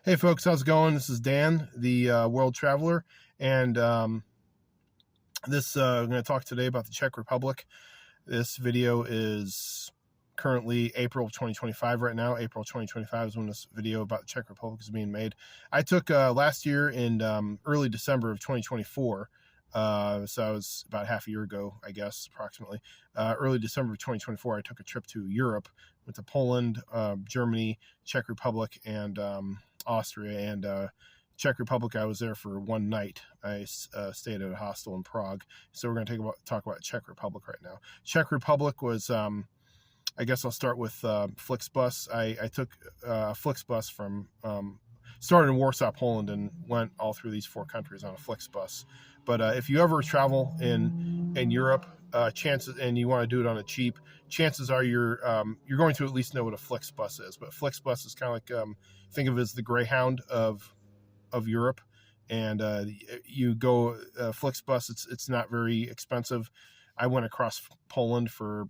Hey folks, how's it going? This is Dan, the world traveler, and I'm going to talk today about the Czech Republic. This video is currently April of 2025 right now. April 2025 is when this video about the Czech Republic is being made. I took last year in early December of 2024, so I was about half a year ago, I guess, approximately. Early December of 2024, I took a trip to Europe, went to Poland, Germany, Czech Republic, and Austria. And Czech Republic, I was there for one night. I stayed at a hostel in Prague. So we're going to talk about Czech Republic right now. Czech Republic was, I guess I'll start with Flixbus. I took a Flixbus from, started in Warsaw, Poland, and went all through these four countries on a Flixbus. But if you ever travel in Europe, chances, and you want to do it on a cheap, chances are you're going to at least know what a Flixbus is. But Flixbus is kind of like, think of it as the Greyhound of Europe. And you go Flixbus, it's not very expensive. I went across Poland for,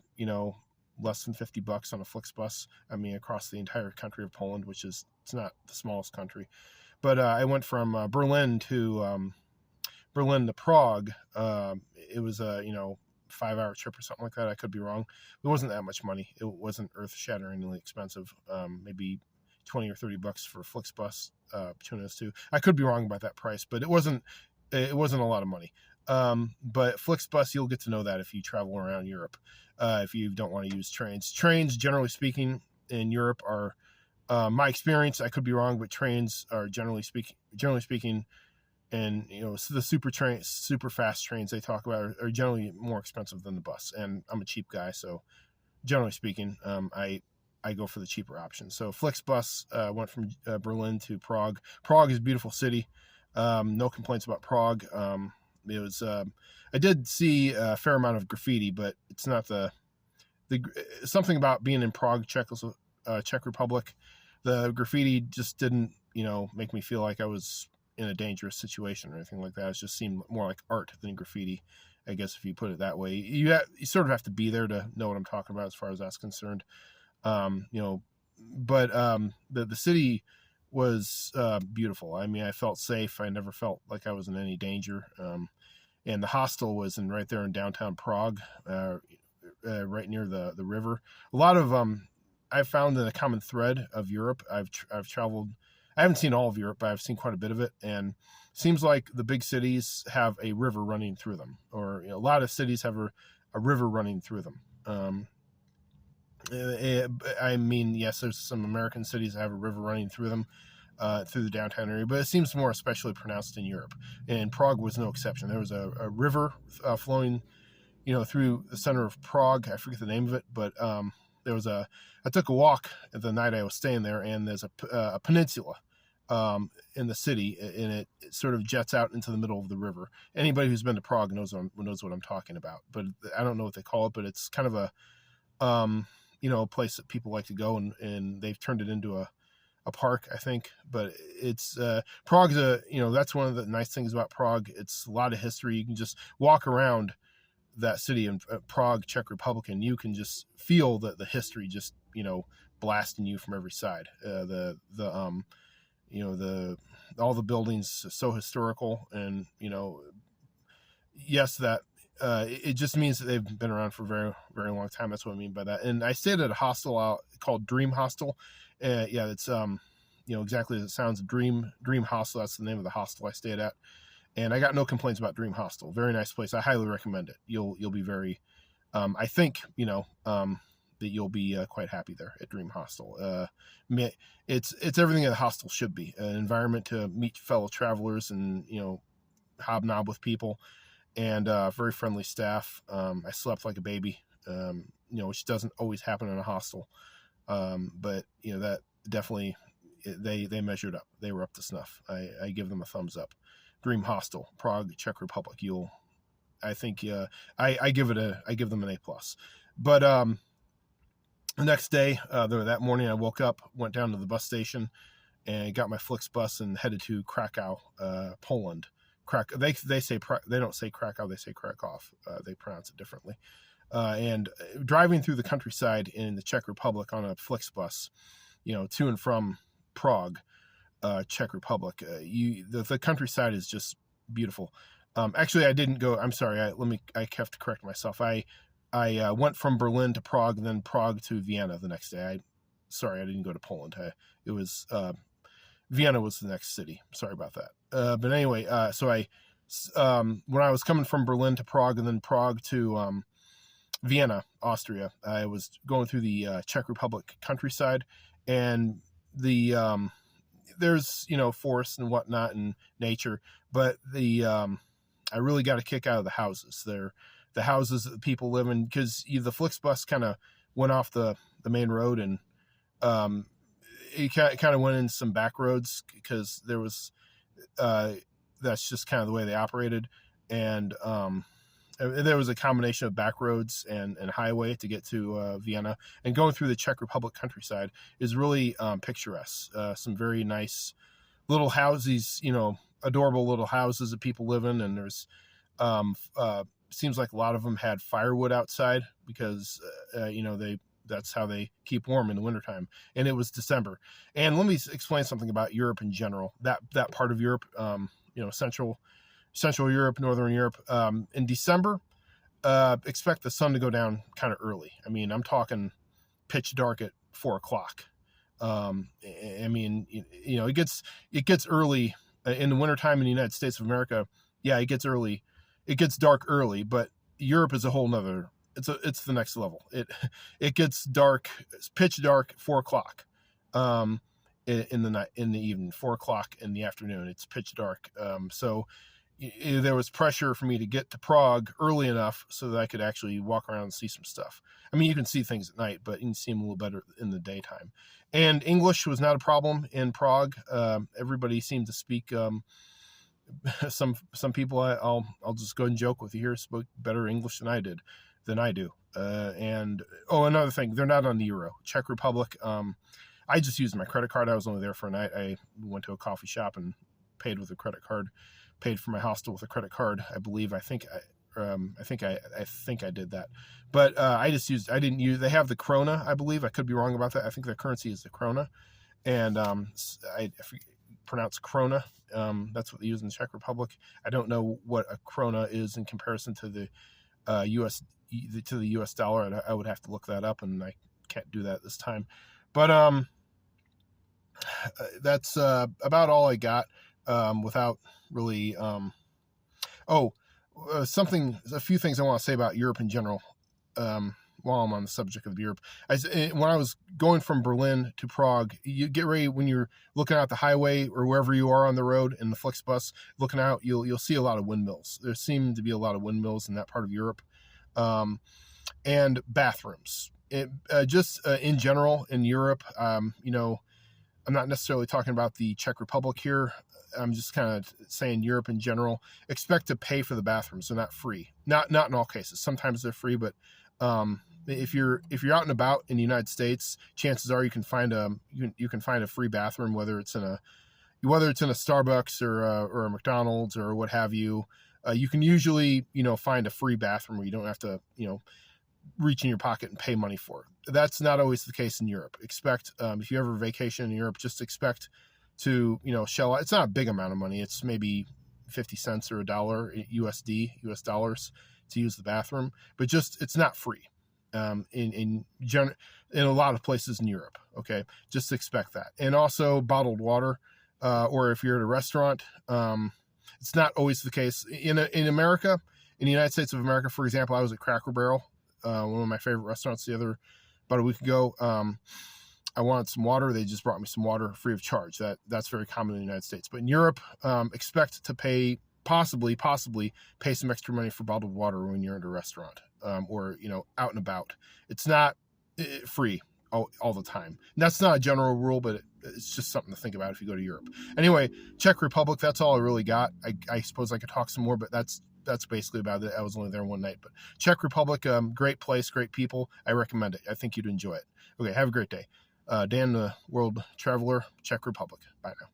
less than $50 on a Flixbus. I mean, across the entire country of Poland, which is, it's not the smallest country. But I went from Berlin to Prague. It was a 5-hour trip or something like that. I could be wrong. It wasn't that much money. It wasn't earth-shatteringly expensive. Maybe $20 or $30 for a Flixbus between those two. I could be wrong about that price, but it wasn't a lot of money. But Flixbus, you'll get to know that if you travel around Europe. If you don't want to use trains. Trains, generally speaking, in Europe are, my experience, I could be wrong, but trains are generally speaking, and the super fast trains they talk about are generally more expensive than the bus. And I'm a cheap guy, so generally speaking, I go for the cheaper option. So Flixbus went from Berlin to Prague. Prague is a beautiful city. No complaints about Prague. It was I did see a fair amount of graffiti, but it's not the something about being in Prague, Czech Republic. The graffiti just didn't make me feel like I was in a dangerous situation or anything like that. It just seemed more like art than graffiti, I guess, if you put it that way. You sort of have to be there to know what I'm talking about as far as that's concerned. But the city was beautiful. I mean, I felt safe. I never felt like I was in any danger. And the hostel was right there in downtown Prague, right near the river. A lot of I've found that a common thread of Europe. I've traveled. I haven't seen all of Europe, but I've seen quite a bit of it. And it seems like the big cities have a river running through them, or a lot of cities have a river running through them. I mean, yes, there's some American cities that have a river running through them, through the downtown area, but it seems more especially pronounced in Europe. And Prague was no exception. There was a river flowing, through the center of Prague. I forget the name of it, but there was I took a walk the night I was staying there, and there's a peninsula in the city, and it sort of jets out into the middle of the river. Anybody who's been to Prague knows what I'm talking about, but I don't know what they call it, but it's kind of a a place that people like to go, and they've turned it into a park, I think. But it's Prague's that's one of the nice things about Prague. It's a lot of history. You can just walk around that city in Prague, Czech Republic, and you can just feel the history just blasting you from every side. All the buildings are so historical, and yes, that it just means that they've been around for a very, very long time. That's what I mean by that. And I stayed at a hostel called Dream Hostel. Yeah, it's exactly as it sounds. Dream Hostel. That's the name of the hostel I stayed at, and I got no complaints about Dream Hostel. Very nice place. I highly recommend it. You'll be very, I think that you'll be quite happy there at Dream Hostel. It's everything that a hostel should be. An environment to meet fellow travelers and hobnob with people. And very friendly staff. I slept like a baby, which doesn't always happen in a hostel. But that definitely, they measured up. They were up to snuff. I give them a thumbs up. Dream Hostel, Prague, Czech Republic. I think I give them an A+. But the next day, that morning, I woke up, went down to the bus station, and got my Flixbus and headed to Krakow, Poland. They don't say Krakow, they say Krakow. They pronounce it differently. And driving through the countryside in the Czech Republic on a Flixbus, to and from Prague, Czech Republic. The countryside is just beautiful. Actually, I didn't go. I'm sorry. I have to correct myself. I went from Berlin to Prague, then Prague to Vienna the next day. Sorry, I didn't go to Poland. It was Vienna was the next city. Sorry about that. But anyway, so when I was coming from Berlin to Prague and then Prague to Vienna, Austria, I was going through the Czech Republic countryside, and there's forests and whatnot and nature, but I really got a kick out of the houses. They're the houses that the people live in, because the Flixbus kind of went off the main road, and it kind of went in some back roads because there was that's just kind of the way they operated, and there was a combination of back roads and highway to get to Vienna, and going through the Czech Republic countryside is really picturesque. Some very nice little houses, adorable little houses that people live in, and there's seems like a lot of them had firewood outside because that's how they keep warm in the wintertime. And it was December. And let me explain something about Europe in general. That part of Europe, Central Europe, Northern Europe. In December, expect the sun to go down kind of early. I mean, I'm talking pitch dark at 4 o'clock. It gets early in the wintertime in the United States of America. Yeah, it gets early. It gets dark early, but Europe is a whole nother. It's the next level. It gets dark. It's pitch dark 4 o'clock, in the night, in the evening. 4 o'clock in the afternoon. It's pitch dark. So there was pressure for me to get to Prague early enough so that I could actually walk around and see some stuff. I mean, you can see things at night, but you can see them a little better in the daytime. And English was not a problem in Prague. Everybody seemed to speak. Some people, I'll just go and joke with you here, spoke better English than I do. And another thing, they're not on the euro. Czech Republic. I just used my credit card. I was only there for a night. I went to a coffee shop and paid with a credit card. Paid for my hostel with a credit card. I believe. I think I did that. But I didn't use. They have the krona. I believe. I could be wrong about that. I think their currency is the krona, and I pronounce krona. That's what they use in the Czech Republic. I don't know what a krona is in comparison to the U.S. dollar. I would have to look that up, and I can't do that this time. But that's about all I got without really. A few things I want to say about Europe in general. While I'm on the subject of Europe, when I was going from Berlin to Prague, you get ready when you're looking out the highway or wherever you are on the road in the Flixbus, looking out, you'll see a lot of windmills. There seem to be a lot of windmills in that part of Europe, and bathrooms. In general in Europe, I'm not necessarily talking about the Czech Republic here. I'm just kind of saying Europe in general. Expect to pay for the bathrooms. They're not free. Not in all cases. Sometimes they're free, but if you're out and about in the United States, chances are you can find a free bathroom, whether it's in a Starbucks or a McDonald's or what have you. You can usually find a free bathroom where you don't have to reach in your pocket and pay money for it. That's not always the case in Europe. Expect if you ever vacation in Europe, just expect to shell out. It's not a big amount of money. It's maybe 50 cents or $1 US dollars to use the bathroom, but it's not free in a lot of places in Europe. Okay, just expect that. And also bottled water, or if you're at a restaurant, it's not always the case in America. In the United States of America, for example, I was at Cracker Barrel, one of my favorite restaurants about a week ago. I wanted some water. They just brought me some water free of charge. That's very common in the United States. But in Europe, expect to pay possibly pay some extra money for bottled water when you're at a restaurant, or out and about. It's not free all the time. And that's not a general rule, but it's just something to think about if you go to Europe. Anyway, Czech Republic. That's all I really got. I suppose I could talk some more, but that's basically about it. I was only there one night. But Czech Republic, great place, great people. I recommend it. I think you'd enjoy it. Okay, have a great day. Dan, the World Traveler, Czech Republic. Bye now.